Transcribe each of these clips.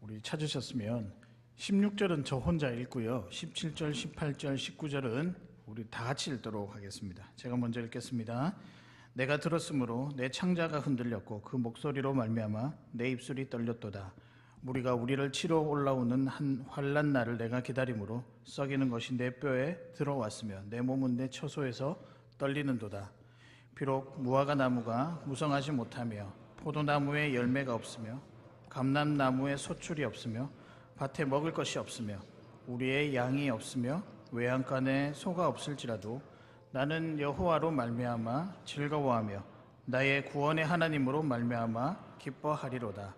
우리 찾으셨으면 16절은 저 혼자 읽고요. 17절, 18절, 19절은 우리 다 같이 읽도록 하겠습니다. 제가 먼저 읽겠습니다. 내가 들었으므로 내 창자가 흔들렸고 그 목소리로 말미암아 내 입술이 떨렸도다. 무리가 우리를 치러 올라오는 한 환난 날을 내가 기다림으로 썩이는 것이 내 뼈에 들어왔으며 내 몸은 내 처소에서 떨리는도다. 비록 무화과 나무가 무성하지 못하며 포도나무에 열매가 없으며 감람나무에 소출이 없으며 밭에 먹을 것이 없으며 우리의 양이 없으며 외양간에 소가 없을지라도 나는 여호와로 말미암아 즐거워하며 나의 구원의 하나님으로 말미암아 기뻐하리로다.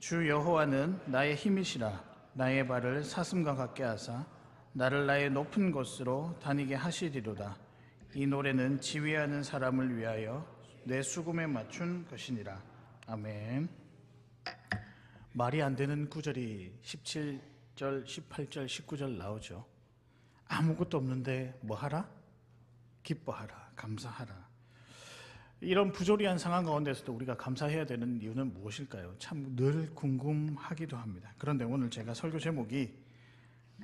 주 여호와는 나의 힘이시라. 나의 발을 사슴과 같게 하사 나를 나의 높은 곳으로 다니게 하시리로다. 이 노래는 지휘하는 사람을 위하여 내 수금에 맞춘 것이니라. 아멘. 말이 안 되는 구절이 17절, 18절, 19절 나오죠. 아무것도 없는데 뭐 하라? 기뻐하라, 감사하라. 이런 부조리한 상황 가운데서도 우리가 감사해야 되는 이유는 무엇일까요? 참 늘 궁금하기도 합니다. 그런데 오늘 제가 설교 제목이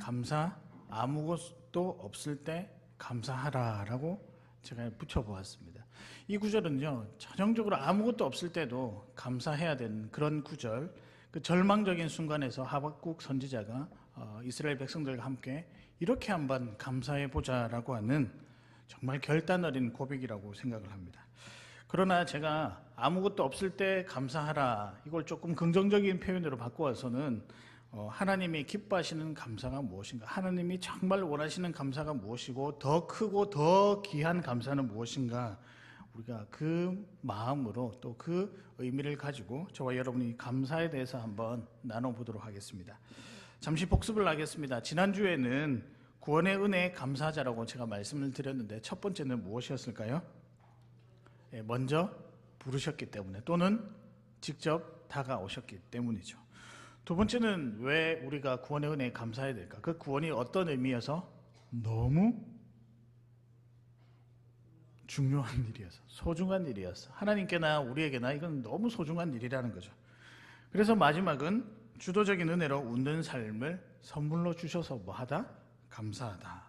감사, 아무것도 없을 때 감사하라라고 제가 붙여보았습니다. 이 구절은요, 전형적으로 아무것도 없을 때도 감사해야 되는 그런 구절, 그 절망적인 순간에서 하박국 선지자가 이스라엘 백성들과 함께 이렇게 한번 감사해 보자라고 하는 정말 결단 어린 고백이라고 생각을 합니다. 그러나 제가 아무것도 없을 때 감사하라, 이걸 조금 긍정적인 표현으로 바꾸어서는 하나님이 기뻐하시는 감사가 무엇인가, 하나님이 정말 원하시는 감사가 무엇이고 더 크고 더 귀한 감사는 무엇인가, 우리가 그 마음으로 또 그 의미를 가지고 저와 여러분이 감사에 대해서 한번 나눠보도록 하겠습니다. 잠시 복습을 하겠습니다. 지난주에는 구원의 은혜에 감사하자라고 제가 말씀을 드렸는데 첫 번째는 무엇이었을까요? 먼저 부르셨기 때문에, 또는 직접 다가오셨기 때문이죠. 두 번째는 왜 우리가 구원의 은혜에 감사해야 될까? 그 구원이 어떤 의미여서? 너무 중요한 일이어서, 소중한 일이어서, 하나님께나 우리에게나 이건 너무 소중한 일이라는 거죠. 그래서 마지막은 주도적인 은혜로 웃는 삶을 선물로 주셔서 뭐하다? 감사하다.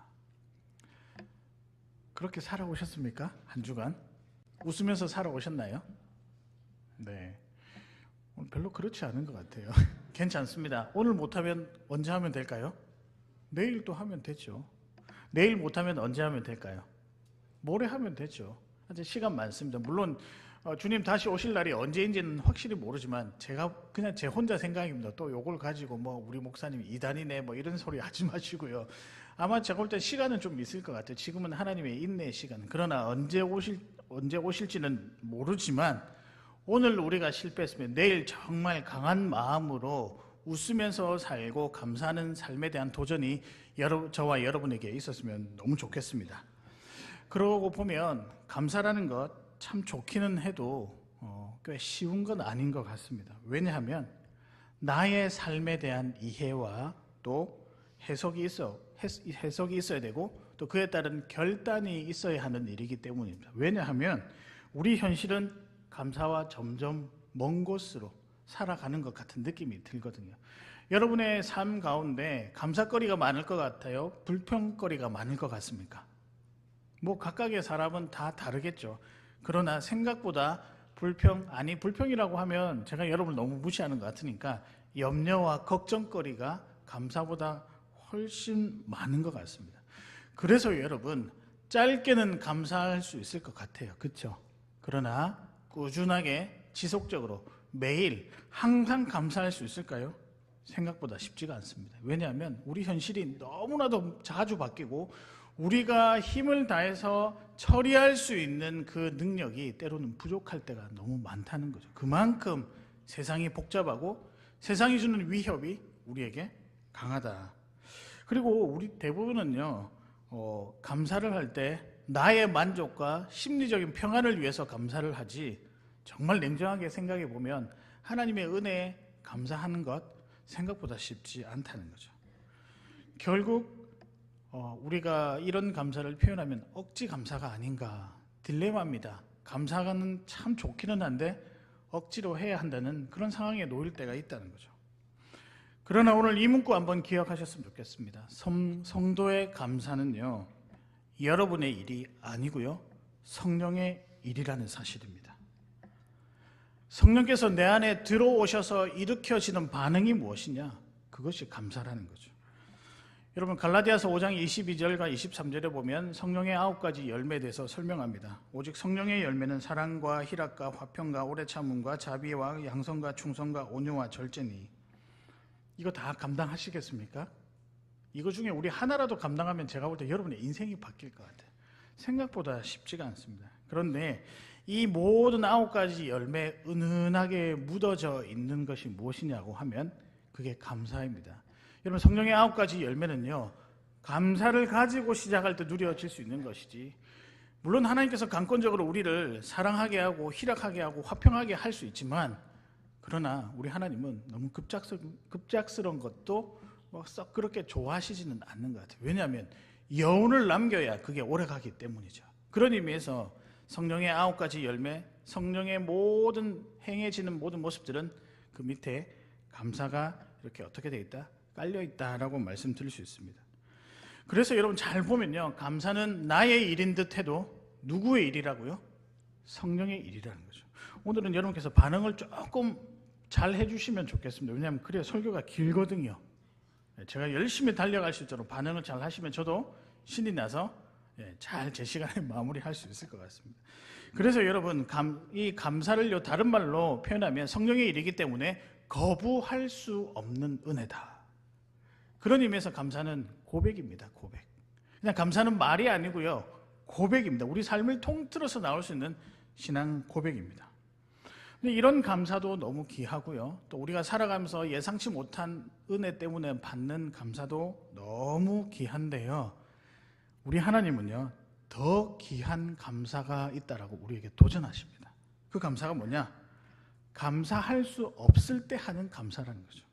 그렇게 살아오셨습니까? 한 주간 웃으면서 살아오셨나요? 네, 별로 그렇지 않은 것 같아요. 괜찮습니다. 오늘 못하면 언제 하면 될까요? 내일 또 하면 되죠. 내일 못하면 언제 하면 될까요? 모레 하면 되죠. 아직 시간 많습니다. 물론 주님 다시 오실 날이 언제인지는 확실히 모르지만 제가 그냥 제 혼자 생각입니다. 또 요걸 가지고 뭐 우리 목사님이 이단이네 뭐 이런 소리 하지 마시고요. 아마 제가 볼 때 시간은 좀 있을 것 같아요. 지금은 하나님의 인내의 시간. 그러나 언제 오실지는 모르지만 오늘 우리가 실패했으면 내일 정말 강한 마음으로 웃으면서 살고 감사하는 삶에 대한 도전이 저와 여러분에게 있었으면 너무 좋겠습니다. 그러고 보면 감사라는 것 참 좋기는 해도 꽤 쉬운 건 아닌 것 같습니다. 왜냐하면 나의 삶에 대한 이해와 또 해석이 있어야 되고 또 그에 따른 결단이 있어야 하는 일이기 때문입니다. 왜냐하면 우리 현실은 감사와 점점 먼 곳으로 살아가는 것 같은 느낌이 들거든요. 여러분의 삶 가운데 감사거리가 많을 것 같아요? 불평거리가 많을 것 같습니까? 뭐 각각의 사람은 다 다르겠죠. 그러나 생각보다 불평이라고 하면 제가 여러분을 너무 무시하는 것 같으니까 염려와 걱정거리가 감사보다 훨씬 많은 것 같습니다. 그래서 여러분 짧게는 감사할 수 있을 것 같아요. 그렇죠? 그러나 꾸준하게 지속적으로 매일 항상 감사할 수 있을까요? 생각보다 쉽지가 않습니다. 왜냐하면 우리 현실이 너무나도 자주 바뀌고 우리가 힘을 다해서 처리할 수 있는 그 능력이 때로는 부족할 때가 너무 많다는 거죠. 그만큼 세상이 복잡하고 세상이 주는 위협이 우리에게 강하다. 그리고 우리 대부분은요, 감사를 할 때 나의 만족과 심리적인 평안을 위해서 감사를 하지, 정말 냉정하게 생각해 보면 하나님의 은혜에 감사하는 것 생각보다 쉽지 않다는 거죠. 결국 우리가 이런 감사를 표현하면 억지 감사가 아닌가, 딜레마입니다. 감사는 참 좋기는 한데 억지로 해야 한다는 그런 상황에 놓일 때가 있다는 거죠. 그러나 오늘 이 문구 한번 기억하셨으면 좋겠습니다. 성도의 감사는요, 여러분의 일이 아니고요, 성령의 일이라는 사실입니다. 성령께서 내 안에 들어오셔서 일으켜지는 반응이 무엇이냐? 그것이 감사라는 거죠. 여러분, 갈라디아서 5장 22절과 23절에 보면 성령의 9가지 열매에 대해서 설명합니다. 오직 성령의 열매는 사랑과 희락과 화평과 오래 참음과 자비와 양선과 충성과 온유와 절제니. 이거 다 감당하시겠습니까? 이거 중에 우리 하나라도 감당하면 제가 볼 때 여러분의 인생이 바뀔 것 같아요. 생각보다 쉽지가 않습니다. 그런데 이 모든 9가지 열매에 은은하게 묻어져 있는 것이 무엇이냐고 하면 그게 감사입니다. 여러분, 성령의 9가지 열매는요, 감사를 가지고 시작할 때 누려질 수 있는 것이지, 물론 하나님께서 강권적으로 우리를 사랑하게 하고 희락하게 하고 화평하게 할 수 있지만, 그러나 우리 하나님은 너무 급작스러운 것도 썩 그렇게 좋아하시지는 않는 것 같아요. 왜냐하면 여운을 남겨야 그게 오래가기 때문이죠. 그런 의미에서 성령의 9가지 열매, 성령의 모든 행해지는 모든 모습들은 그 밑에 감사가 이렇게 어떻게 되어 있다? 깔려 있다라고 말씀드릴 수 있습니다. 그래서 여러분 잘 보면요, 감사는 나의 일인 듯 해도 누구의 일이라고요? 성령의 일이라는 거죠. 오늘은 여러분께서 반응을 조금 잘 해주시면 좋겠습니다. 왜냐하면 그래야 설교가 길거든요. 제가 열심히 달려갈 수 있도록 반응을 잘 하시면 저도 신이 나서 잘 제 시간에 마무리할 수 있을 것 같습니다. 그래서 여러분, 이 감사를요, 다른 말로 표현하면 성령의 일이기 때문에 거부할 수 없는 은혜다. 그런 의미에서 감사는 고백입니다. 고백. 그냥 감사는 말이 아니고요, 고백입니다. 우리 삶을 통틀어서 나올 수 있는 신앙 고백입니다. 근데 이런 감사도 너무 귀하고요, 또 우리가 살아가면서 예상치 못한 은혜 때문에 받는 감사도 너무 귀한데요, 우리 하나님은요, 더 귀한 감사가 있다라고 우리에게 도전하십니다. 그 감사가 뭐냐? 감사할 수 없을 때 하는 감사라는 거죠.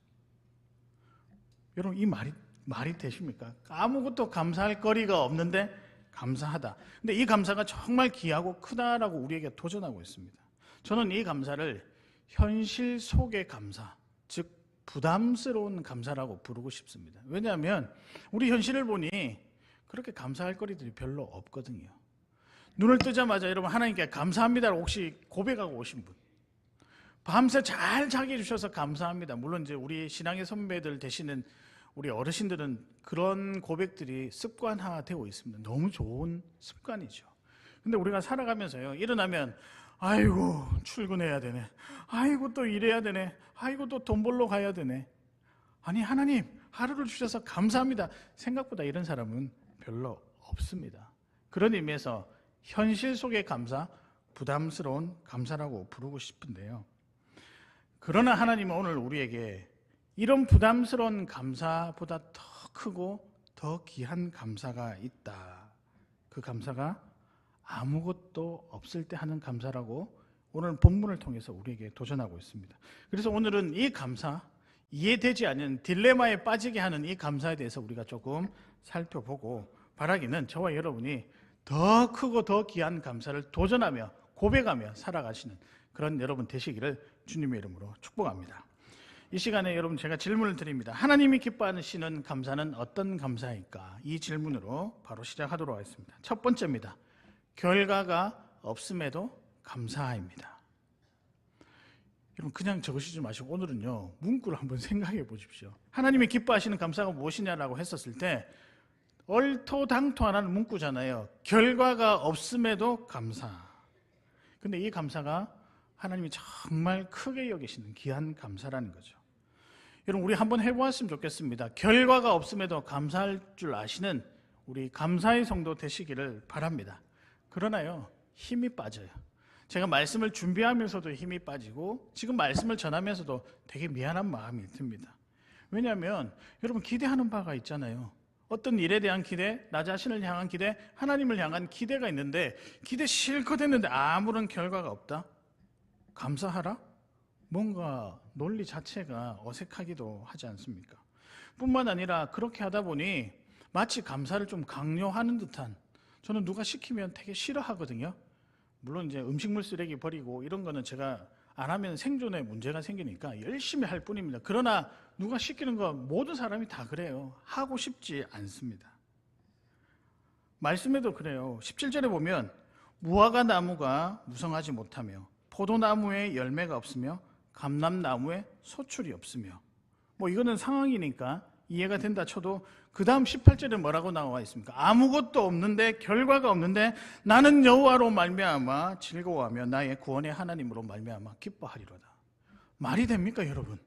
여러분, 이 말이 되십니까? 아무것도 감사할 거리가 없는데 감사하다. 근데 이 감사가 정말 귀하고 크다라고 우리에게 도전하고 있습니다. 저는 이 감사를 현실 속의 감사, 즉 부담스러운 감사라고 부르고 싶습니다. 왜냐하면 우리 현실을 보니 그렇게 감사할 거리들이 별로 없거든요. 눈을 뜨자마자 여러분 하나님께 감사합니다라고 혹시 고백하고 오신 분, 밤새 잘 자게 해주셔서 감사합니다. 물론 이제 우리 신앙의 선배들 되시는 우리 어르신들은 그런 고백들이 습관화되어 있습니다. 너무 좋은 습관이죠. 근데 우리가 살아가면서요, 일어나면 아이고 출근해야 되네, 아이고 또 일해야 되네, 아이고 또 돈 벌러 가야 되네. 아니 하나님 하루를 주셔서 감사합니다. 생각보다 이런 사람은 별로 없습니다. 그런 의미에서 현실 속의 감사, 부담스러운 감사라고 부르고 싶은데요, 그러나 하나님은 오늘 우리에게 이런 부담스러운 감사보다 더 크고 더 귀한 감사가 있다. 그 감사가 아무것도 없을 때 하는 감사라고 오늘 본문을 통해서 우리에게 도전하고 있습니다. 그래서 오늘은 이 감사, 이해되지 않는 딜레마에 빠지게 하는 이 감사에 대해서 우리가 조금 살펴보고, 바라기는 저와 여러분이 더 크고 더 귀한 감사를 도전하며 고백하며 살아가시는 그런 여러분 되시기를 주님의 이름으로 축복합니다. 이 시간에 여러분 제가 질문을 드립니다. 하나님이 기뻐하시는 감사는 어떤 감사일까? 이 질문으로 바로 시작하도록 하겠습니다. 첫 번째입니다. 결과가 없음에도 감사입니다. 여러분 그냥 적으시지 마시고 오늘은요, 문구를 한번 생각해 보십시오. 하나님이 기뻐하시는 감사가 무엇이냐라고 했었을 때 얼토당토하는 문구잖아요. 결과가 없음에도 감사. 근데 이 감사가 하나님이 정말 크게 여기시는 귀한 감사라는 거죠. 여러분 우리 한번 해보았으면 좋겠습니다. 결과가 없음에도 감사할 줄 아시는 우리 감사의 성도 되시기를 바랍니다. 그러나요, 힘이 빠져요. 제가 말씀을 준비하면서도 힘이 빠지고 지금 말씀을 전하면서도 되게 미안한 마음이 듭니다. 왜냐하면 여러분 기대하는 바가 있잖아요. 어떤 일에 대한 기대, 나 자신을 향한 기대, 하나님을 향한 기대가 있는데 기대 실컷 했는데 아무런 결과가 없다? 감사하라? 뭔가 논리 자체가 어색하기도 하지 않습니까? 뿐만 아니라 그렇게 하다 보니 마치 감사를 좀 강요하는 듯한, 저는 누가 시키면 되게 싫어하거든요. 물론 이제 음식물 쓰레기 버리고 이런 거는 제가 안 하면 생존에 문제가 생기니까 열심히 할 뿐입니다. 그러나 누가 시키는 거 모든 사람이 다 그래요. 하고 싶지 않습니다. 말씀에도 그래요. 17절에 보면 무화과 나무가 무성하지 못하며 포도나무에 열매가 없으며 감람나무에 소출이 없으며, 뭐 이거는 상황이니까 이해가 된다 쳐도 그 다음 18절에 뭐라고 나와 있습니까? 아무것도 없는데, 결과가 없는데 나는 여호와로 말미암아 즐거워하며 나의 구원의 하나님으로 말미암아 기뻐하리로다. 말이 됩니까, 여러분?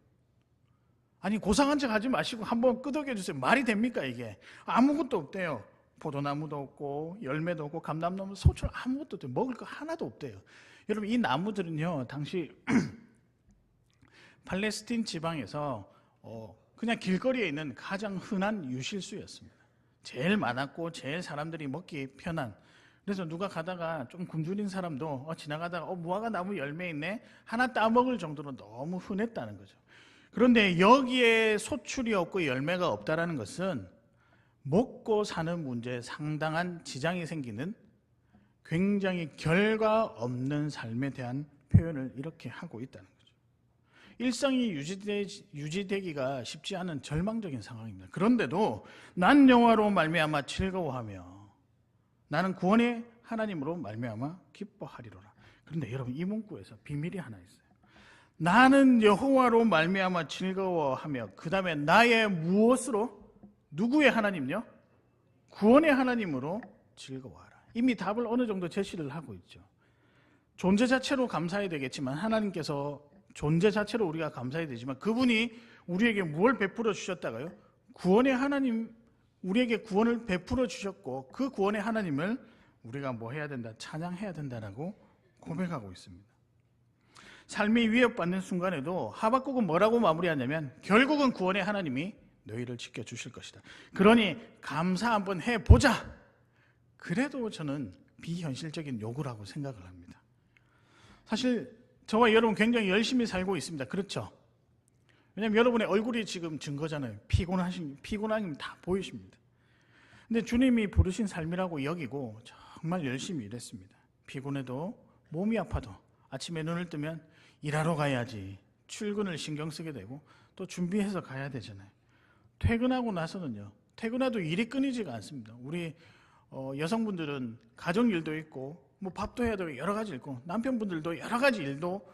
아니, 고상한 척 하지 마시고 한번 끄덕여 주세요. 말이 됩니까, 이게? 아무것도 없대요. 포도나무도 없고 열매도 없고 감람나무, 소출 아무것도 없대요. 먹을 거 하나도 없대요. 여러분, 이 나무들은요, 당시 팔레스틴 지방에서 그냥 길거리에 있는 가장 흔한 유실수였습니다. 제일 많았고 제일 사람들이 먹기 편한. 그래서 누가 가다가 좀 굶주린 사람도 지나가다가 무화과 나무 열매 있네 하나 따먹을 정도로 너무 흔했다는 거죠. 그런데 여기에 소출이 없고 열매가 없다라는 것은 먹고 사는 문제에 상당한 지장이 생기는 굉장히 결과 없는 삶에 대한 표현을 이렇게 하고 있다는 거죠. 일상이 유지되기가 쉽지 않은 절망적인 상황입니다. 그런데도 난 여호와로 말미암아 즐거워하며 나는 구원의 하나님으로 말미암아 기뻐하리로라. 그런데 여러분, 이 문구에서 비밀이 하나 있어요. 나는 여호와로 말미암아 즐거워하며, 그 다음에 나의 무엇으로? 누구의 하나님요? 구원의 하나님으로 즐거워하라. 이미 답을 어느 정도 제시를 하고 있죠. 존재 자체로 감사해야 되겠지만, 하나님께서 존재 자체로 우리가 감사해야 되지만, 그분이 우리에게 무엇을 베풀어 주셨다가요? 구원의 하나님, 우리에게 구원을 베풀어 주셨고, 그 구원의 하나님을 우리가 뭐 해야 된다? 찬양해야 된다라고 고백하고 있습니다. 삶이 위협받는 순간에도 하박국은 뭐라고 마무리하냐면, 결국은 구원의 하나님이 너희를 지켜주실 것이다. 그러니 감사 한번 해보자. 그래도 저는 비현실적인 요구라고 생각을 합니다. 사실 저와 여러분 굉장히 열심히 살고 있습니다. 그렇죠? 왜냐하면 여러분의 얼굴이 지금 증거잖아요. 피곤함이 다 보이십니다. 근데 주님이 부르신 삶이라고 여기고 정말 열심히 일했습니다. 피곤해도, 몸이 아파도 아침에 눈을 뜨면 일하러 가야지 출근을 신경 쓰게 되고, 또 준비해서 가야 되잖아요. 퇴근하고 나서는요, 퇴근해도 일이 끊이지가 않습니다. 우리 여성분들은 가정 일도 있고 뭐 밥도 해야 되고 여러 가지 있고, 남편분들도 여러 가지 일도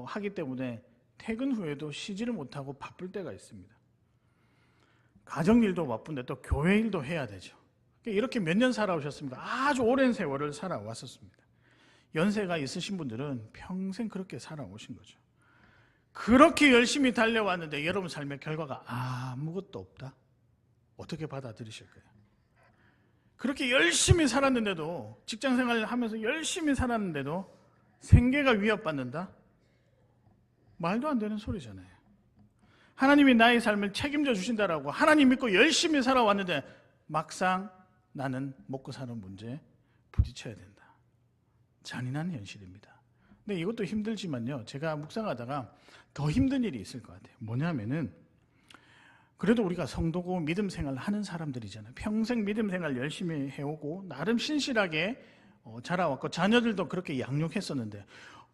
하기 때문에 퇴근 후에도 쉬지를 못하고 바쁠 때가 있습니다. 가정 일도 바쁜데 또 교회 일도 해야 되죠. 이렇게 몇 년 살아오셨습니까? 아주 오랜 세월을 살아왔었습니다. 연세가 있으신 분들은 평생 그렇게 살아오신 거죠. 그렇게 열심히 달려왔는데 여러분 삶의 결과가 아무것도 없다? 어떻게 받아들이실까요? 그렇게 열심히 살았는데도, 직장 생활을 하면서 열심히 살았는데도 생계가 위협받는다? 말도 안 되는 소리잖아요. 하나님이 나의 삶을 책임져 주신다라고 하나님 믿고 열심히 살아왔는데 막상 나는 먹고 사는 문제에 부딪혀야 된다. 잔인한 현실입니다. 근데 이것도 힘들지만요, 제가 묵상하다가 더 힘든 일이 있을 것 같아요. 뭐냐면은, 그래도 우리가 성도고 믿음 생활 하는 사람들이잖아요. 평생 믿음 생활 열심히 해오고 나름 신실하게 자라왔고 자녀들도 그렇게 양육했었는데,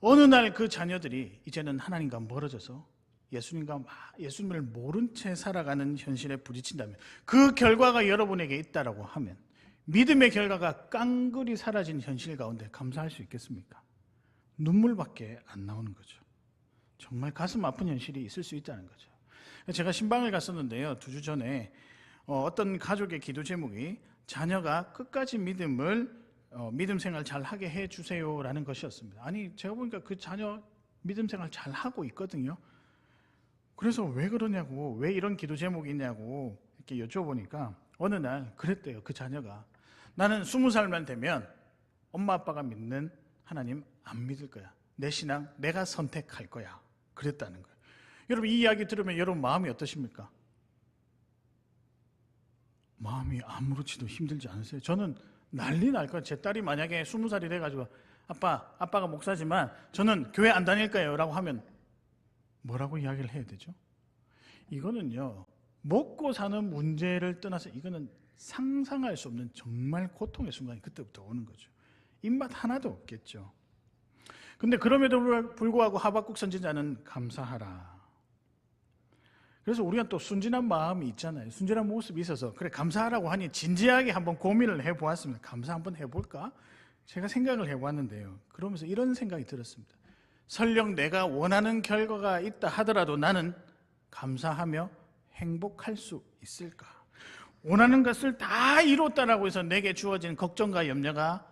어느 날 그 자녀들이 이제는 하나님과 멀어져서 예수님을 모른 채 살아가는 현실에 부딪힌다면, 그 결과가 여러분에게 있다라고 하면 믿음의 결과가 깡그리 사라진 현실 가운데 감사할 수 있겠습니까? 눈물밖에 안 나오는 거죠. 정말 가슴 아픈 현실이 있을 수 있다는 거죠. 제가 신방을 갔었는데요, 2주 전에 어떤 가족의 기도 제목이 자녀가 끝까지 믿음 생활 잘 하게 해주세요라는 것이었습니다. 아니, 제가 보니까 그 자녀 믿음 생활 잘 하고 있거든요. 그래서 왜 그러냐고, 왜 이런 기도 제목이 있냐고 이렇게 여쭤보니까 어느 날 그랬대요. 그 자녀가, 나는 20살만 되면 엄마 아빠가 믿는 하나님 안 믿을 거야. 내 신앙 내가 선택할 거야. 그랬다는 거예요. 여러분, 이 이야기 들으면 여러분 마음이 어떠십니까? 마음이 아무렇지도 힘들지 않으세요? 저는 난리 날 거예요. 제 딸이 만약에 20살이 돼가지고 아빠가 목사지만 저는 교회 안 다닐 거예요 라고 하면 뭐라고 이야기를 해야 되죠? 이거는요, 먹고 사는 문제를 떠나서 이거는 상상할 수 없는 정말 고통의 순간이 그때부터 오는 거죠. 입맛 하나도 없겠죠. 근데 그럼에도 불구하고 하박국 선지자는 감사하라. 그래서 우리가 또 순진한 마음이 있잖아요. 순진한 모습이 있어서 그래 감사하라고 하니 진지하게 한번 고민을 해보았습니다. 감사 한번 해볼까? 제가 생각을 해보았는데요. 그러면서 이런 생각이 들었습니다. 설령 내가 원하는 결과가 있다 하더라도 나는 감사하며 행복할 수 있을까? 원하는 것을 다 이뤘다라고 해서 내게 주어진 걱정과 염려가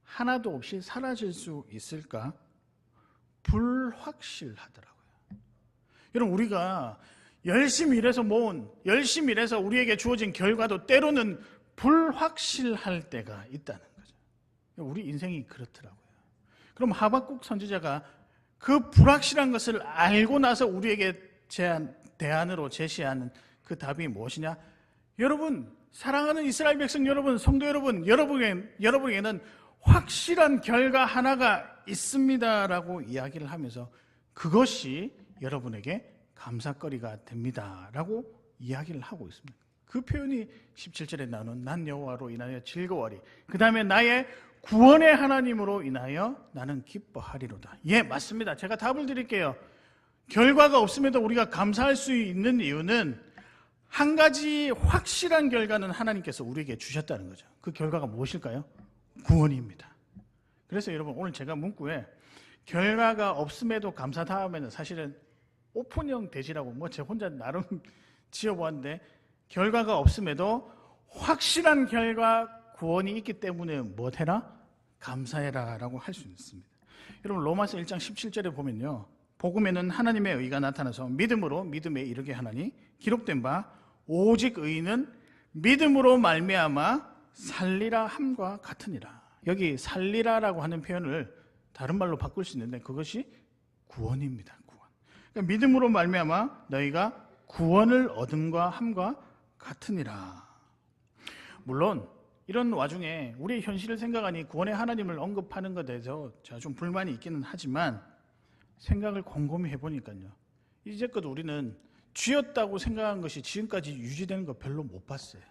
하나도 없이 사라질 수 있을까? 불확실하더라고요. 여러분, 우리가 열심히 일해서 열심히 일해서 우리에게 주어진 결과도 때로는 불확실할 때가 있다는 거죠. 우리 인생이 그렇더라고요. 그럼 하박국 선지자가 그 불확실한 것을 알고 나서 우리에게 대안으로 제시하는 그 답이 무엇이냐? 여러분, 사랑하는 이스라엘 백성 여러분, 성도 여러분, 여러분에게는 확실한 결과 하나가 있습니다라고 이야기를 하면서 그것이 여러분에게 감사거리가 됩니다라고 이야기를 하고 있습니다. 그 표현이 17절에 나오는 난 여호와로 인하여 즐거워하리. 그 다음에 나의 구원의 하나님으로 인하여 나는 기뻐하리로다. 예, 맞습니다. 제가 답을 드릴게요. 결과가 없음에도 우리가 감사할 수 있는 이유는 한 가지 확실한 결과는 하나님께서 우리에게 주셨다는 거죠. 그 결과가 무엇일까요? 구원입니다. 그래서 여러분, 오늘 제가 문구에 결과가 없음에도 감사 다음에는 사실은 오픈형 대지라고 제 혼자 나름 지어보았는데, 결과가 없음에도 확실한 결과 구원이 있기 때문에 무엇해라? 감사해라 라고 할 수 있습니다. 여러분, 로마서 1장 17절에 보면요, 복음에는 하나님의 의가 나타나서 믿음으로 믿음에 이르게 하나니 기록된 바 오직 의인은 믿음으로 말미암아 살리라 함과 같으니라. 여기 살리라라고 하는 표현을 다른 말로 바꿀 수 있는데 그것이 구원입니다. 구원. 그러니까 믿음으로 말미암아 너희가 구원을 얻음과 함과 같으니라. 물론 이런 와중에 우리의 현실을 생각하니 구원의 하나님을 언급하는 것에 대해서 제가 좀 불만이 있기는 하지만 생각을 곰곰이 해보니까요, 이제껏 우리는 쥐었다고 생각한 것이 지금까지 유지되는 거 별로 못 봤어요.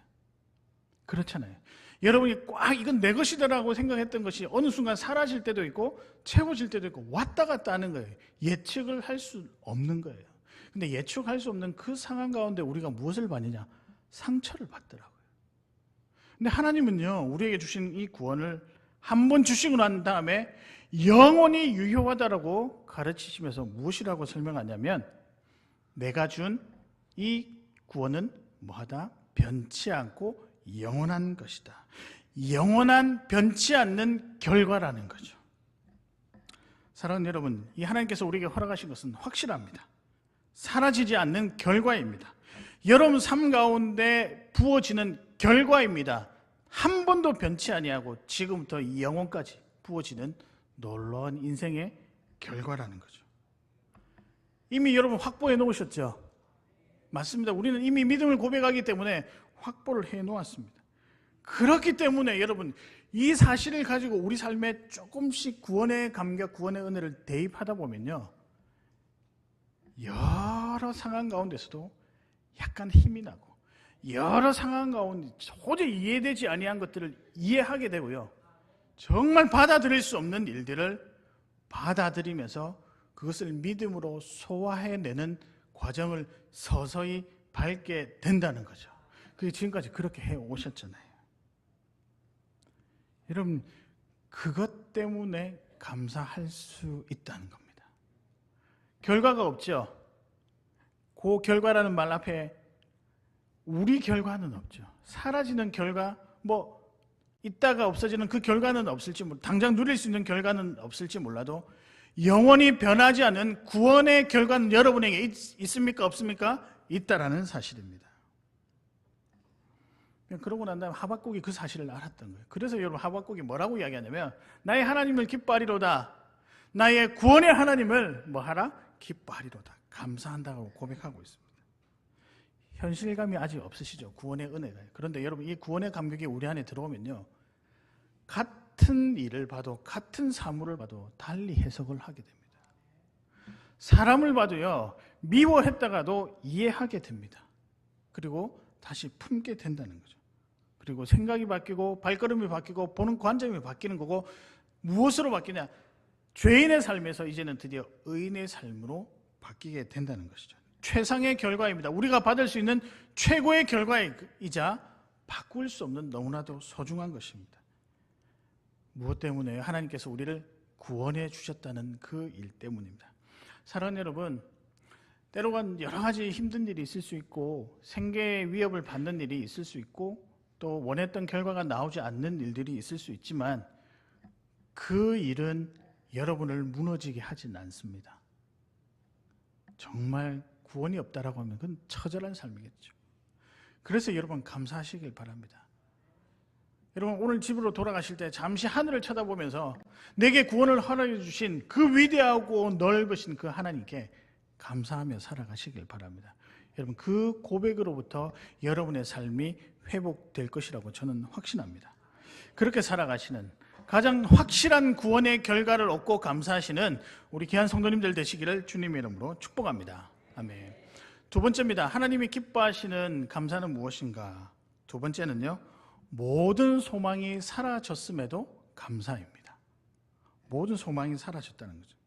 그렇잖아요. 여러분이 꽉 이건 내 것이다라고 생각했던 것이 어느 순간 사라질 때도 있고 채워질 때도 있고 왔다 갔다 하는 거예요. 예측을 할 수 없는 거예요. 근데 예측할 수 없는 그 상황 가운데 우리가 무엇을 받느냐? 상처를 받더라고요. 근데 하나님은요, 우리에게 주신 이 구원을 한 번 주시고 난 다음에 영원히 유효하다라고 가르치시면서 무엇이라고 설명하냐면, 내가 준 이 구원은 뭐하다? 변치 않고 영원한 것이다. 영원한 변치 않는 결과라는 거죠. 사랑하는 여러분, 이 하나님께서 우리에게 허락하신 것은 확실합니다. 사라지지 않는 결과입니다. 여러분 삶 가운데 부어지는 결과입니다. 한 번도 변치 아니하고 지금부터 이 영혼까지 부어지는 놀라운 인생의 결과라는 거죠. 이미 여러분 확보해 놓으셨죠? 맞습니다. 우리는 이미 믿음을 고백하기 때문에 확보를 해 놓았습니다. 그렇기 때문에 여러분, 이 사실을 가지고 우리 삶에 조금씩 구원의 감격, 구원의 은혜를 대입하다 보면요, 여러 상황 가운데서도 약간 힘이 나고, 여러 상황 가운데 도저히 이해되지 아니한 것들을 이해하게 되고요, 정말 받아들일 수 없는 일들을 받아들이면서 그것을 믿음으로 소화해내는 과정을 서서히 밟게 된다는 거죠. 그게 지금까지 그렇게 해오셨잖아요. 여러분, 그것 때문에 감사할 수 있다는 겁니다. 결과가 없죠. 그 결과라는 말 앞에 우리 결과는 없죠. 사라지는 결과, 있다가 없어지는 그 결과는 없을지, 당장 누릴 수 있는 결과는 없을지 몰라도 영원히 변하지 않은 구원의 결과는 여러분에게 있습니까? 없습니까? 있다라는 사실입니다. 그러고 난 다음에 하박국이 그 사실을 알았던 거예요. 그래서 여러분, 하박국이 뭐라고 이야기하냐면, 나의 하나님을 기뻐하리로다. 나의 구원의 하나님을 뭐하라? 기뻐하리로다. 감사한다고 고백하고 있습니다. 현실감이 아직 없으시죠? 구원의 은혜가. 그런데 여러분, 이 구원의 감격이 우리 안에 들어오면요, 같은 일을 봐도, 같은 사물을 봐도 달리 해석을 하게 됩니다. 사람을 봐도요, 미워했다가도 이해하게 됩니다. 그리고 다시 품게 된다는 거죠. 그리고 생각이 바뀌고 발걸음이 바뀌고 보는 관점이 바뀌는 거고, 무엇으로 바뀌냐? 죄인의 삶에서 이제는 드디어 의인의 삶으로 바뀌게 된다는 것이죠. 최상의 결과입니다. 우리가 받을 수 있는 최고의 결과이자 바꿀 수 없는 너무나도 소중한 것입니다. 무엇 때문에 하나님께서 우리를 구원해 주셨다는 그 일 때문입니다. 사랑하는 여러분, 때로는 여러 가지 힘든 일이 있을 수 있고 생계의 위협을 받는 일이 있을 수 있고 또 원했던 결과가 나오지 않는 일들이 있을 수 있지만 그 일은 여러분을 무너지게 하진 않습니다. 정말 구원이 없다라고 하면 그건 처절한 삶이겠죠. 그래서 여러분 감사하시길 바랍니다. 여러분 오늘 집으로 돌아가실 때 잠시 하늘을 쳐다보면서 내게 구원을 허락해 주신 그 위대하고 넓으신 그 하나님께 감사하며 살아가시길 바랍니다. 여러분 그 고백으로부터 여러분의 삶이 회복될 것이라고 저는 확신합니다. 그렇게 살아가시는 가장 확실한 구원의 결과를 얻고 감사하시는 우리 귀한 성도님들 되시기를 주님의 이름으로 축복합니다. 아멘. 두 번째입니다. 하나님이 기뻐하시는 감사는 무엇인가? 두 번째는요, 모든 소망이 사라졌음에도 감사입니다. 모든 소망이 사라졌다는 거죠.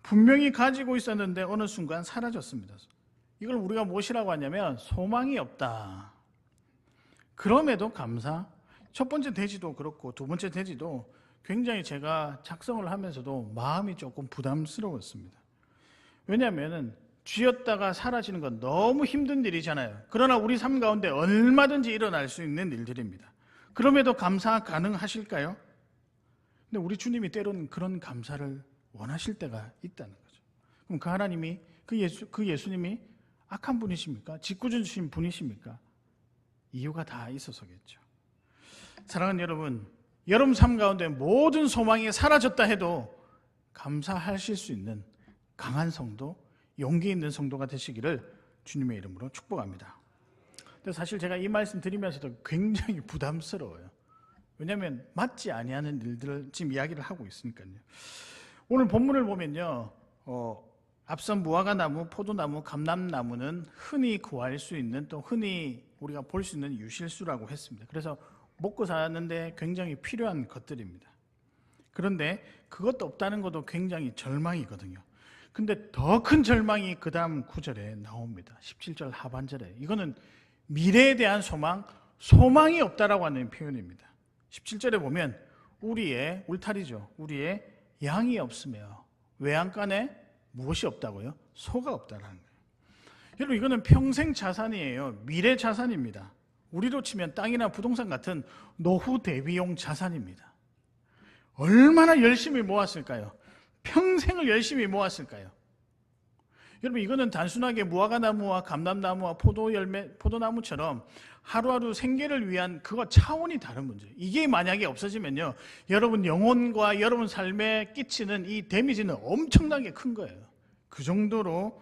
분명히 가지고 있었는데 어느 순간 사라졌습니다. 이걸 우리가 무엇이라고 하냐면 소망이 없다. 그럼에도 감사. 첫 번째 대지도 그렇고 두 번째 대지도 굉장히 제가 작성을 하면서도 마음이 조금 부담스러웠습니다. 왜냐하면 쥐었다가 사라지는 건 너무 힘든 일이잖아요. 그러나 우리 삶 가운데 얼마든지 일어날 수 있는 일들입니다. 그럼에도 감사 가능하실까요? 근데 우리 주님이 때로는 그런 감사를 원하실 때가 있다는 거죠. 그럼 그 하나님이 그 예수님이 악한 분이십니까? 짓궂으신 분이십니까? 이유가 다 있어서겠죠. 사랑하는 여러분, 여러분 삶 가운데 모든 소망이 사라졌다 해도 감사하실 수 있는 강한 성도, 용기 있는 성도가 되시기를 주님의 이름으로 축복합니다. 근데 사실 제가 이 말씀 드리면서도 굉장히 부담스러워요. 왜냐하면 맞지 아니하는 일들을 지금 이야기를 하고 있으니까요. 오늘 본문을 보면요, 앞선 무화과나무, 포도나무, 감람나무는 흔히 구할 수 있는 또 흔히 우리가 볼 수 있는 유실수라고 했습니다. 그래서 먹고 사는데 굉장히 필요한 것들입니다. 그런데 그것도 없다는 것도 굉장히 절망이거든요. 근데 더 큰 절망이 그 다음 구절에 나옵니다. 17절 하반절에. 이거는 미래에 대한 소망, 소망이 없다라고 하는 표현입니다. 17절에 보면 우리의 울타리죠. 우리의 양이 없으며 외양간에 무엇이 없다고요? 소가 없다는 거예요. 여러분 이거는 평생 자산이에요. 미래 자산입니다. 우리로 치면 땅이나 부동산 같은 노후 대비용 자산입니다. 얼마나 열심히 모았을까요? 평생을 열심히 모았을까요? 여러분 이거는 단순하게 무화과나무와 감람나무와 포도나무처럼 하루하루 생계를 위한 그거 차원이 다른 문제예요. 이게 만약에 없어지면요, 여러분 영혼과 여러분 삶에 끼치는 이 데미지는 엄청나게 큰 거예요. 그 정도로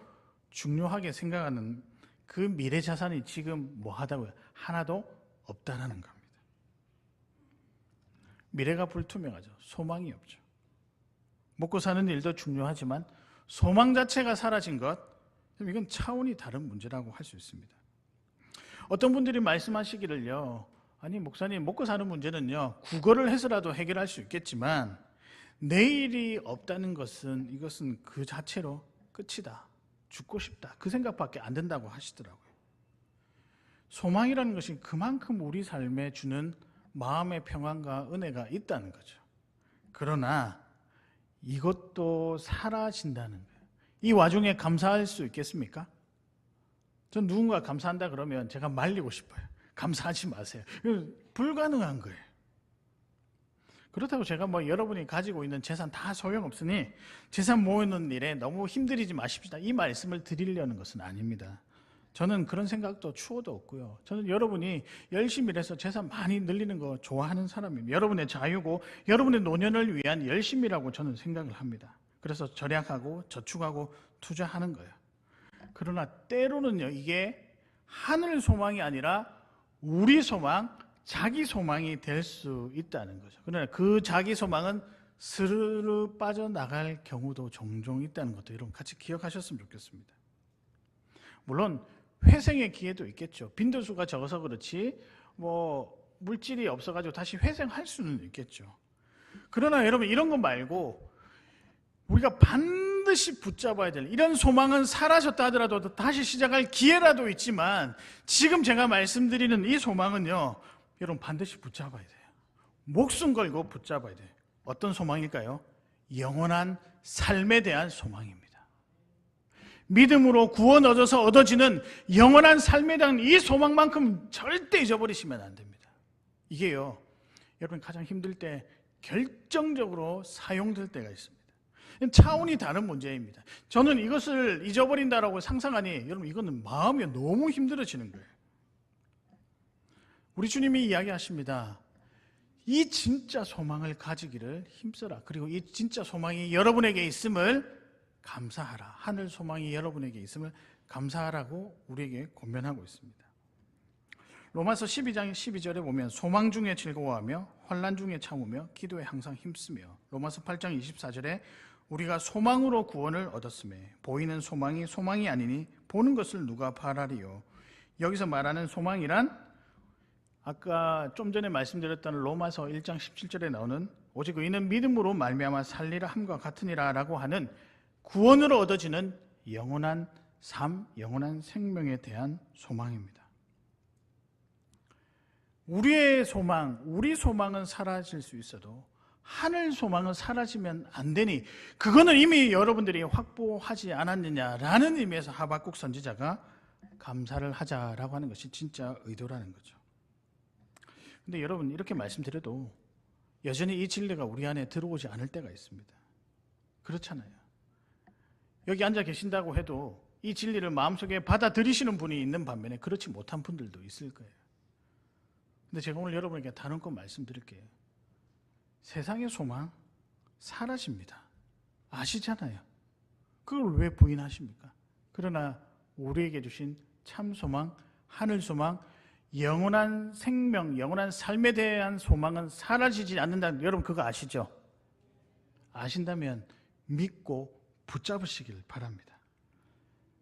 중요하게 생각하는 그 미래 자산이 지금 뭐하다고요? 하나도 없다라는 겁니다. 미래가 불투명하죠. 소망이 없죠. 먹고 사는 일도 중요하지만 소망 자체가 사라진 것, 이건 차원이 다른 문제라고 할 수 있습니다. 어떤 분들이 말씀하시기를요, 아니 목사님 먹고 사는 문제는요 국어를 해서라도 해결할 수 있겠지만 내일이 없다는 것은 이것은 그 자체로 끝이다, 죽고 싶다, 그 생각밖에 안 된다고 하시더라고요. 소망이라는 것이 그만큼 우리 삶에 주는 마음의 평안과 은혜가 있다는 거죠. 그러나 이것도 사라진다는 거예요. 이 와중에 감사할 수 있겠습니까? 전 누군가 감사한다 그러면 제가 말리고 싶어요. 감사하지 마세요. 불가능한 거예요. 그렇다고 제가 여러분이 가지고 있는 재산 다 소용없으니 재산 모으는 일에 너무 힘들이지 마십시다, 이 말씀을 드리려는 것은 아닙니다. 저는 그런 생각도 추호도 없고요. 저는 여러분이 열심히 일해서 재산 많이 늘리는 거 좋아하는 사람입니다. 여러분의 자유고 여러분의 노년을 위한 열심이라고 저는 생각을 합니다. 그래서 절약하고 저축하고 투자하는 거예요. 그러나 때로는요, 이게 하늘 소망이 아니라 우리 소망, 자기 소망이 될 수 있다는 거죠. 그러나 그 자기 소망은 스르르 빠져나갈 경우도 종종 있다는 것도 여러분 같이 기억하셨으면 좋겠습니다. 물론 회생의 기회도 있겠죠. 빈도수가 적어서 그렇지 물질이 없어가지고 다시 회생할 수는 있겠죠. 그러나 여러분 이런 거 말고 우리가 반드시 붙잡아야 될, 이런 소망은 사라졌다 하더라도 다시 시작할 기회라도 있지만 지금 제가 말씀드리는 이 소망은요, 여러분 반드시 붙잡아야 돼요. 목숨 걸고 붙잡아야 돼요. 어떤 소망일까요? 영원한 삶에 대한 소망입니다. 믿음으로 구원 얻어서 얻어지는 영원한 삶에 대한 이 소망만큼 절대 잊어버리시면 안 됩니다. 이게요, 여러분 가장 힘들 때 결정적으로 사용될 때가 있습니다. 차원이 다른 문제입니다. 저는 이것을 잊어버린다라고 상상하니 여러분 이거는 마음이 너무 힘들어지는 거예요. 우리 주님이 이야기하십니다. 이 진짜 소망을 가지기를 힘써라. 그리고 이 진짜 소망이 여러분에게 있음을 감사하라. 하늘 소망이 여러분에게 있음을 감사하라고 우리에게 권면하고 있습니다. 로마서 12장 12절에 보면 소망 중에 즐거워하며 환난 중에 참으며 기도에 항상 힘쓰며, 로마서 8장 24절에 우리가 소망으로 구원을 얻었음에 보이는 소망이 소망이 아니니 보는 것을 누가 바라리요. 여기서 말하는 소망이란 아까 좀 전에 말씀드렸던 로마서 1장 17절에 나오는 오직 의인은 믿음으로 말미암아 살리라 함과 같으니라 라고 하는 구원으로 얻어지는 영원한 삶, 영원한 생명에 대한 소망입니다. 우리의 소망, 우리 소망은 사라질 수 있어도 하늘 소망은 사라지면 안 되니 그거는 이미 여러분들이 확보하지 않았느냐라는 의미에서 하박국 선지자가 감사를 하자라고 하는 것이 진짜 의도라는 거죠. 근데 여러분 이렇게 말씀드려도 여전히 이 진리가 우리 안에 들어오지 않을 때가 있습니다. 그렇잖아요. 여기 앉아 계신다고 해도 이 진리를 마음속에 받아들이시는 분이 있는 반면에 그렇지 못한 분들도 있을 거예요. 근데 제가 오늘 여러분에게 다른 것 말씀드릴게요. 세상의 소망 사라집니다. 아시잖아요. 그걸 왜 부인하십니까? 그러나 우리에게 주신 참 소망, 하늘 소망, 영원한 생명, 영원한 삶에 대한 소망은 사라지지 않는다. 여러분 그거 아시죠? 아신다면 믿고 붙잡으시길 바랍니다.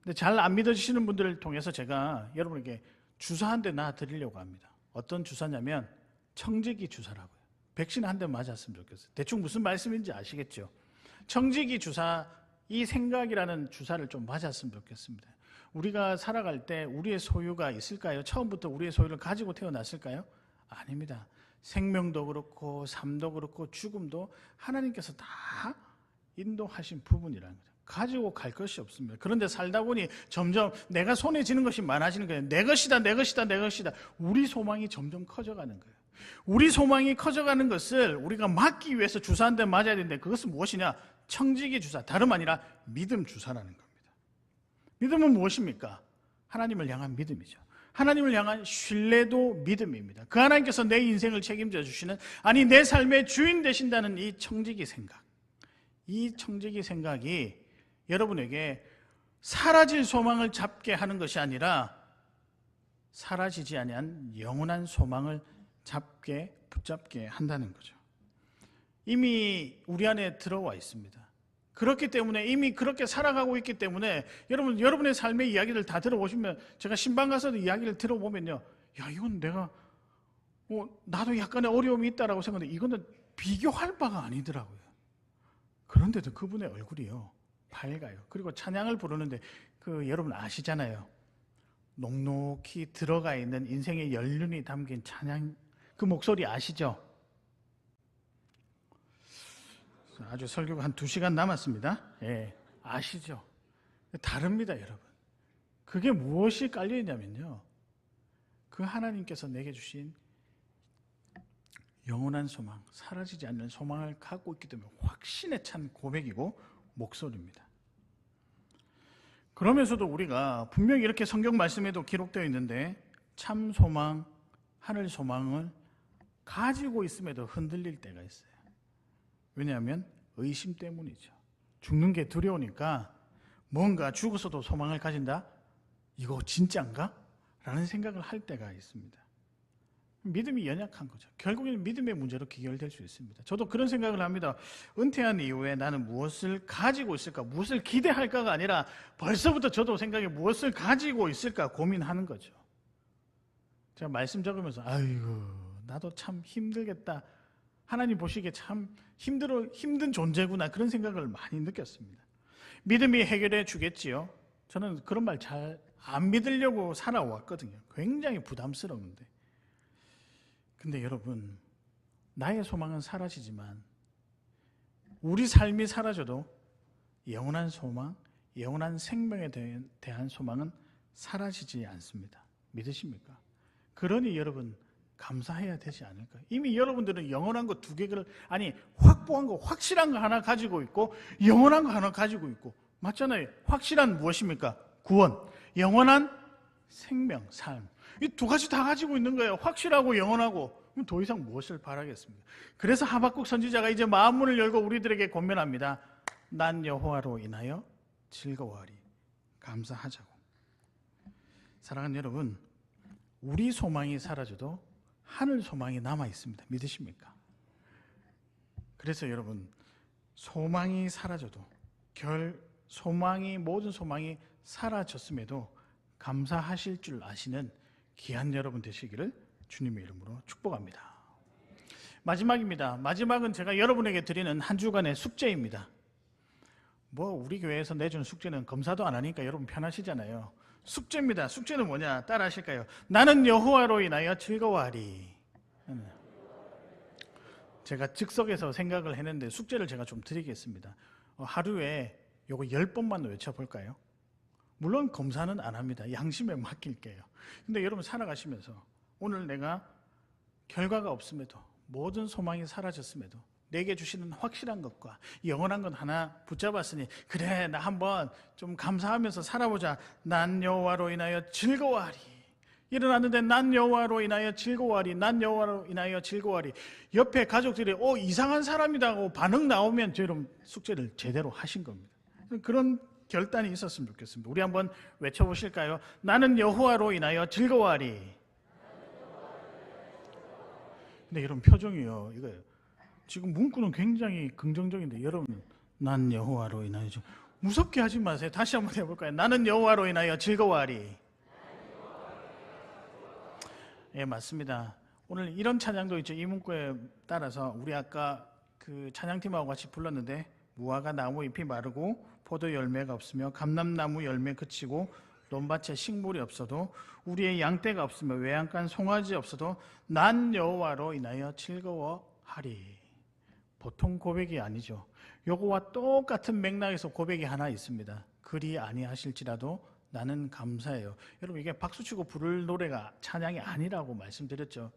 근데 잘 안 믿어지시는 분들을 통해서 제가 여러분에게 주사 한 대 놔드리려고 합니다. 어떤 주사냐면 청지기 주사라고요. 백신 한 대 맞았으면 좋겠어요. 대충 무슨 말씀인지 아시겠죠? 청지기 주사, 이 생각이라는 주사를 좀 맞았으면 좋겠습니다. 우리가 살아갈 때 우리의 소유가 있을까요? 처음부터 우리의 소유를 가지고 태어났을까요? 아닙니다. 생명도 그렇고 삶도 그렇고 죽음도 하나님께서 다 인도하신 부분이라는 거죠. 가지고 갈 것이 없습니다. 그런데 살다 보니 점점 내가 손에 쥐는 것이 많아지는 거예요. 내 것이다, 내 것이다, 내 것이다. 우리 소망이 점점 커져가는 거예요. 우리 소망이 커져가는 것을 우리가 막기 위해서 주사 한 대 맞아야 되는데 그것은 무엇이냐? 청지기 주사, 다름 아니라 믿음 주사라는 겁니다. 믿음은 무엇입니까? 하나님을 향한 믿음이죠. 하나님을 향한 신뢰도 믿음입니다. 그 하나님께서 내 인생을 책임져 주시는, 아니 내 삶의 주인 되신다는 이 청지기 생각, 이 청지기 생각이 여러분에게 사라질 소망을 잡게 하는 것이 아니라 사라지지 아니한 영원한 소망을 붙잡게 한다는 거죠. 이미 우리 안에 들어와 있습니다. 그렇기 때문에 이미 그렇게 살아가고 있기 때문에 여러분의 삶의 이야기를 다 들어보시면, 제가 신방 가서도 이야기를 들어보면요, 야 이건 내가 나도 약간의 어려움이 있다라고 생각하는데 이거는 비교할 바가 아니더라고요. 그런데도 그분의 얼굴이요 밝아요. 그리고 찬양을 부르는데 여러분 아시잖아요. 녹록히 들어가 있는 인생의 연륜이 담긴 찬양, 그 목소리 아시죠? 아주 설교가 한 2시간 남았습니다. 예, 아시죠? 다릅니다, 여러분. 그게 무엇이 깔려있냐면요, 그 하나님께서 내게 주신 영원한 소망, 사라지지 않는 소망을 갖고 있기 때문에 확신에 찬 고백이고 목소리입니다. 그러면서도 우리가 분명히 이렇게 성경 말씀에도 기록되어 있는데 참 소망, 하늘 소망을 가지고 있음에도 흔들릴 때가 있어요. 왜냐하면 의심 때문이죠. 죽는 게 두려우니까 뭔가 죽어서도 소망을 가진다? 이거 진짜인가? 라는 생각을 할 때가 있습니다. 믿음이 연약한 거죠. 결국에는 믿음의 문제로 귀결될 수 있습니다. 저도 그런 생각을 합니다. 은퇴한 이후에 나는 무엇을 가지고 있을까? 무엇을 기대할까가 아니라 벌써부터 저도 생각에 무엇을 가지고 있을까 고민하는 거죠. 제가 말씀 적으면서 아이고 나도 참 힘들겠다 하나님 보시기에 참 힘든 존재구나 그런 생각을 많이 느꼈습니다. 믿음이 해결해 주겠지요. 저는 그런 말 잘 안 믿으려고 살아왔거든요. 굉장히 부담스러운데. 근데 여러분, 나의 소망은 사라지지만 우리 삶이 사라져도 영원한 소망, 영원한 생명에 대한 소망은 사라지지 않습니다. 믿으십니까? 그러니 여러분 감사해야 되지 않을까요? 이미 여러분들은 영원한 거 두 개를 확보한 거, 확실한 거 하나 가지고 있고 영원한 거 하나 가지고 있고 맞잖아요. 확실한 무엇입니까? 구원, 영원한 생명, 삶. 이 두 가지 다 가지고 있는 거예요. 확실하고 영원하고. 그럼 더 이상 무엇을 바라겠습니까? 그래서 하박국 선지자가 이제 마음문을 열고 우리들에게 권면합니다. 난 여호와로 인하여 즐거워하리. 감사하자고. 사랑하는 여러분, 우리 소망이 사라져도 하늘 소망이 남아 있습니다. 믿으십니까? 그래서 여러분, 소망이 사라져도 모든 소망이 사라졌음에도 감사하실 줄 아시는 귀한 여러분 되시기를 주님의 이름으로 축복합니다. 마지막입니다. 마지막은 제가 여러분에게 드리는 한 주간의 숙제입니다. 우리 교회에서 내준 숙제는 검사도 안 하니까 여러분 편하시잖아요. 숙제입니다. 숙제는 뭐냐? 따라 하실까요? 나는 여호와로 인하여 즐거워하리. 제가 즉석에서 생각을 했는데 숙제를 제가 좀 드리겠습니다. 하루에 요거 10번만 외쳐볼까요? 물론 검사는 안 합니다. 양심에 맡길게요. 근데 여러분 살아가시면서 오늘 내가 결과가 없음에도 모든 소망이 사라졌음에도 내게 주시는 확실한 것과 영원한 것 하나 붙잡았으니 그래 나 한번 좀 감사하면서 살아보자. 난 여호와로 인하여 즐거워하리. 일어났는데 난 여호와로 인하여 즐거워하리. 난 여호와로 인하여 즐거워하리. 옆에 가족들이 이상한 사람이다 하고 반응 나오면 여러분 숙제를 제대로 하신 겁니다. 그런 결단이 있었으면 좋겠습니다. 우리 한번 외쳐보실까요? 나는 여호와로 인하여 즐거워하리. 근데 여러분 표정이요. 이거예요. 지금 문구는 굉장히 긍정적인데 여러분 난 여호와로 인하여 무섭게 하지 마세요. 다시 한번 해볼까요? 나는 여호와로 인하여 즐거워하리. 예, 맞습니다. 오늘 이런 찬양도 있죠. 이 문구에 따라서 우리 아까 그 찬양팀하고 같이 불렀는데 무화과 나무 잎이 마르고 포도 열매가 없으며 감람나무 열매 그치고 논밭에 식물이 없어도 우리의 양떼가 없으며 외양간 송아지 없어도 난 여호와로 인하여 즐거워하리. 보통 고백이 아니죠. 요거와 똑같은 맥락에서 고백이 하나 있습니다. 그리 아니하실지라도 나는 감사해요. 여러분 이게 박수치고 부를 노래가 찬양이 아니라고 말씀드렸죠.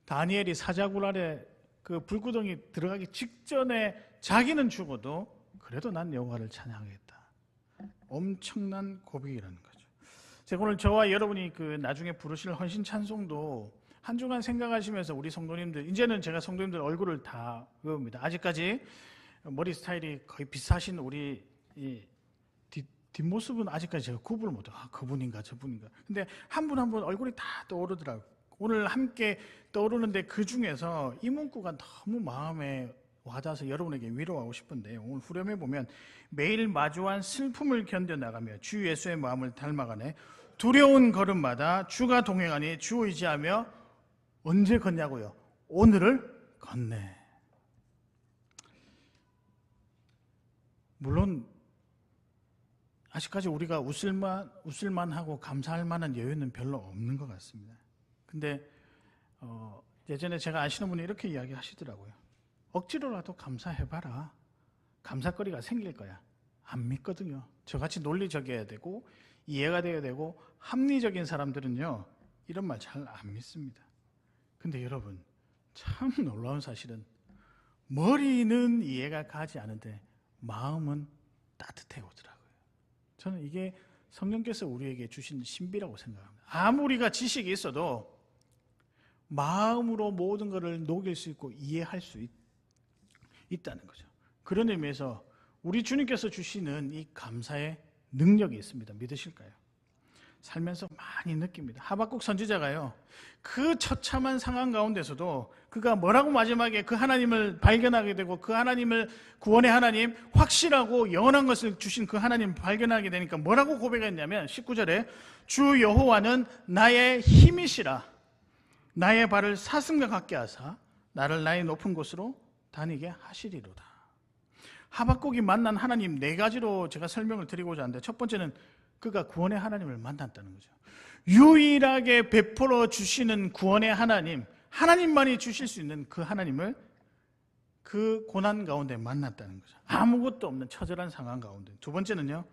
다니엘이 사자굴 아래 그 불구덩이 들어가기 직전에 자기는 죽어도 그래도 난 여호와를 찬양하겠다. 엄청난 고백이라는 거죠. 제가 오늘 저와 여러분이 그 나중에 부르실 헌신 찬송도 한 주간 생각하시면서 우리 성도님들, 이제는 제가 성도님들 얼굴을 다 외웁니다. 아직까지 머리 스타일이 거의 비슷하신 우리 뒷모습은 아직까지 제가 구분을 못해요. 그분인가 저분인가. 근데 한 분 한 분 얼굴이 다 떠오르더라고요. 오늘 함께 떠오르는데 그 중에서 이 문구가 너무 마음에 와닿아서 여러분에게 위로하고 싶은데 오늘 후렴에 보면 매일 마주한 슬픔을 견뎌나가며 주 예수의 마음을 닮아가네. 두려운 걸음마다 주가 동행하니 주 의지하며 언제 걷냐고요? 오늘을 걷네. 물론 아직까지 우리가 웃을만하고 감사할 만한 여유는 별로 없는 것 같습니다. 근데 예전에 제가 아시는 분이 이렇게 이야기하시더라고요. 억지로라도 감사해봐라. 감사거리가 생길 거야. 안 믿거든요. 저같이 논리적이어야 되고 이해가 되어야 되고 합리적인 사람들은요 이런 말 잘 안 믿습니다. 근데 여러분 참 놀라운 사실은 머리는 이해가 가지 않은데 마음은 따뜻해 오더라고요. 저는 이게 성령께서 우리에게 주신 신비라고 생각합니다. 아무리가 지식이 있어도 마음으로 모든 것을 녹일 수 있고 이해할 수 있다는 거죠. 그런 의미에서 우리 주님께서 주시는 이 감사의 능력이 있습니다. 믿으실까요? 살면서 많이 느낍니다. 하박국 선지자가요, 그 처참한 상황 가운데서도 그가 뭐라고 마지막에 그 하나님을 발견하게 되고 그 하나님을 구원의 하나님, 확실하고 영원한 것을 주신 그 하나님 발견하게 되니까 뭐라고 고백했냐면 19절에 주 여호와는 나의 힘이시라. 나의 발을 사슴과 같게 하사 나를 나의 높은 곳으로 다니게 하시리로다. 하박국이 만난 하나님 네 가지로 제가 설명을 드리고자 하는데, 첫 번째는 그가 구원의 하나님을 만났다는 거죠. 유일하게 베풀어 주시는 구원의 하나님, 하나님만이 주실 수 있는 그 하나님을 그 고난 가운데 만났다는 거죠. 아무것도 없는 처절한 상황 가운데. 두 번째는요,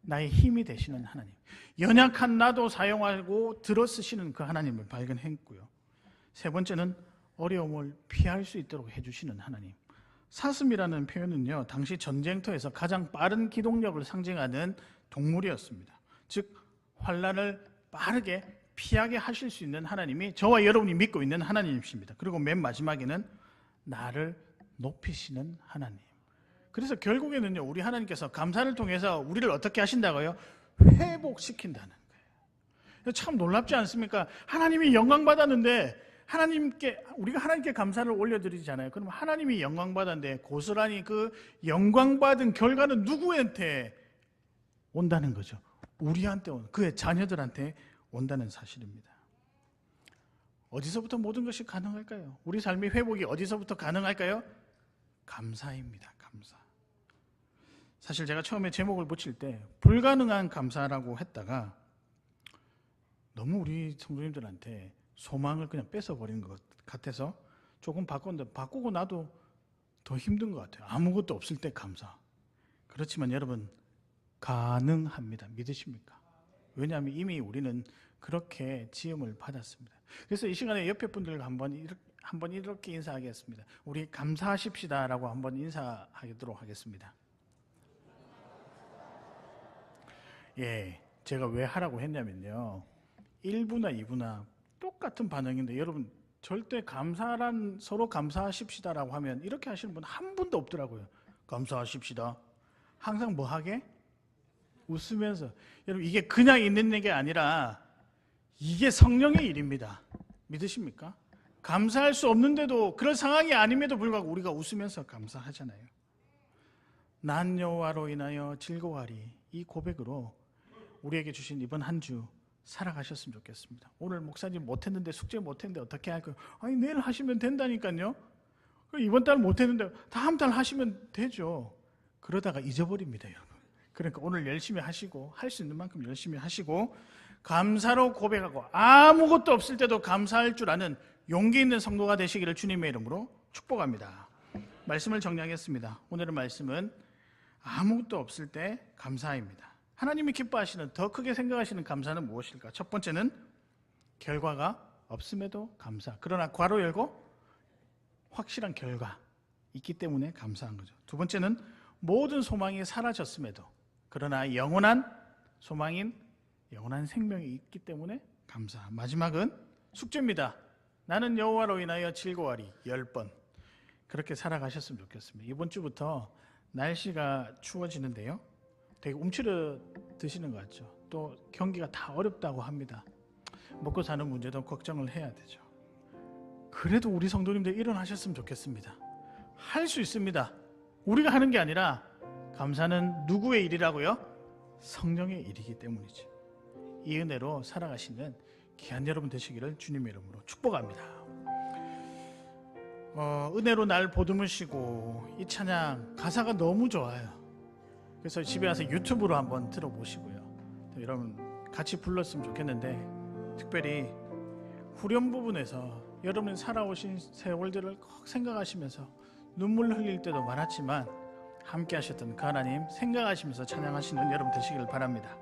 나의 힘이 되시는 하나님, 연약한 나도 사용하고 들어쓰시는 그 하나님을 발견했고요. 세 번째는 어려움을 피할 수 있도록 해주시는 하나님. 사슴이라는 표현은요, 당시 전쟁터에서 가장 빠른 기동력을 상징하는 동물이었습니다. 즉 환난을 빠르게 피하게 하실 수 있는 하나님이 저와 여러분이 믿고 있는 하나님이십니다. 그리고 맨 마지막에는 나를 높이시는 하나님. 그래서 결국에는요, 우리 하나님께서 감사를 통해서 우리를 어떻게 하신다고요? 회복시킨다는 거예요. 참 놀랍지 않습니까? 하나님이 영광 받았는데 우리가 하나님께 감사를 올려드리잖아요. 그럼 하나님이 영광 받았는데 고스란히 그 영광 받은 결과는 누구한테 온다는 거죠? 우리한테 그의 자녀들한테 온다는 사실입니다. 어디서부터 모든 것이 가능할까요? 우리 삶의 회복이 어디서부터 가능할까요? 감사입니다. 감사. 사실 제가 처음에 제목을 붙일 때 불가능한 감사라고 했다가 너무 우리 성도님들한테 소망을 그냥 뺏어버린 것 같아서 조금 바꿨는데, 바꾸고 나도 더 힘든 것 같아요. 아무것도 없을 때 감사. 그렇지만 여러분, 가능합니다. 믿으십니까? 왜냐하면 이미 우리는 그렇게 지음을 받았습니다. 그래서 이 시간에 옆에 분들과 한번 이렇게 인사하겠습니다. 우리 감사하십시다라고 한번 인사하도록 하겠습니다. 예, 제가 왜 하라고 했냐면요, 1부나 2부나 똑같은 반응인데 여러분 절대 감사란 서로 감사하십시다라고 하면 이렇게 하시는 분 한 분도 없더라고요. 감사하십시다. 항상 뭐 하게? 웃으면서. 여러분 이게 그냥 있는 얘기가 아니라 이게 성령의 일입니다. 믿으십니까? 감사할 수 없는데도, 그런 상황이 아님에도 불구하고 우리가 웃으면서 감사하잖아요. 난 여호와로 인하여 즐거워하리. 이 고백으로 우리에게 주신 이번 한 주 살아가셨으면 좋겠습니다. 오늘 목사님 못했는데, 숙제 못했는데 어떻게 할까요? 아니 내일 하시면 된다니까요. 이번 달 못했는데 다음 달 하시면 되죠. 그러다가 잊어버립니다, 여러분. 그러니까 오늘 열심히 하시고, 할 수 있는 만큼 열심히 하시고, 감사로 고백하고 아무것도 없을 때도 감사할 줄 아는 용기 있는 성도가 되시기를 주님의 이름으로 축복합니다. 말씀을 정리하겠습니다. 오늘의 말씀은 아무것도 없을 때 감사입니다. 하나님이 기뻐하시는, 더 크게 생각하시는 감사는 무엇일까? 첫 번째는 결과가 없음에도 감사. 그러나 괄호 열고 확실한 결과 있기 때문에 감사한 거죠. 두 번째는 모든 소망이 사라졌음에도, 그러나 영원한 소망인 영원한 생명이 있기 때문에 감사. 마지막은 숙제입니다. 나는 여호와로 인하여 즐거워하리. 10번. 그렇게 살아가셨으면 좋겠습니다. 이번 주부터 날씨가 추워지는데요, 되게 움츠려 드시는 것 같죠. 또 경기가 다 어렵다고 합니다. 먹고 사는 문제도 걱정을 해야 되죠. 그래도 우리 성도님들 일어나셨으면 좋겠습니다. 할 수 있습니다. 우리가 하는 게 아니라, 감사는 누구의 일이라고요? 성령의 일이기 때문이죠. 이 은혜로 살아가시는 귀한 여러분 되시기를 주님의 이름으로 축복합니다. 은혜로 날 보듬으시고, 이 찬양 가사가 너무 좋아요. 그래서 집에 와서 유튜브로 한번 들어보시고요. 여러분 같이 불렀으면 좋겠는데, 특별히 후렴 부분에서 여러분 살아오신 세월들을 꼭 생각하시면서 눈물 흘릴 때도 많았지만 함께 하셨던 그 하나님 생각하시면서 찬양하시는 여러분 되시길 바랍니다.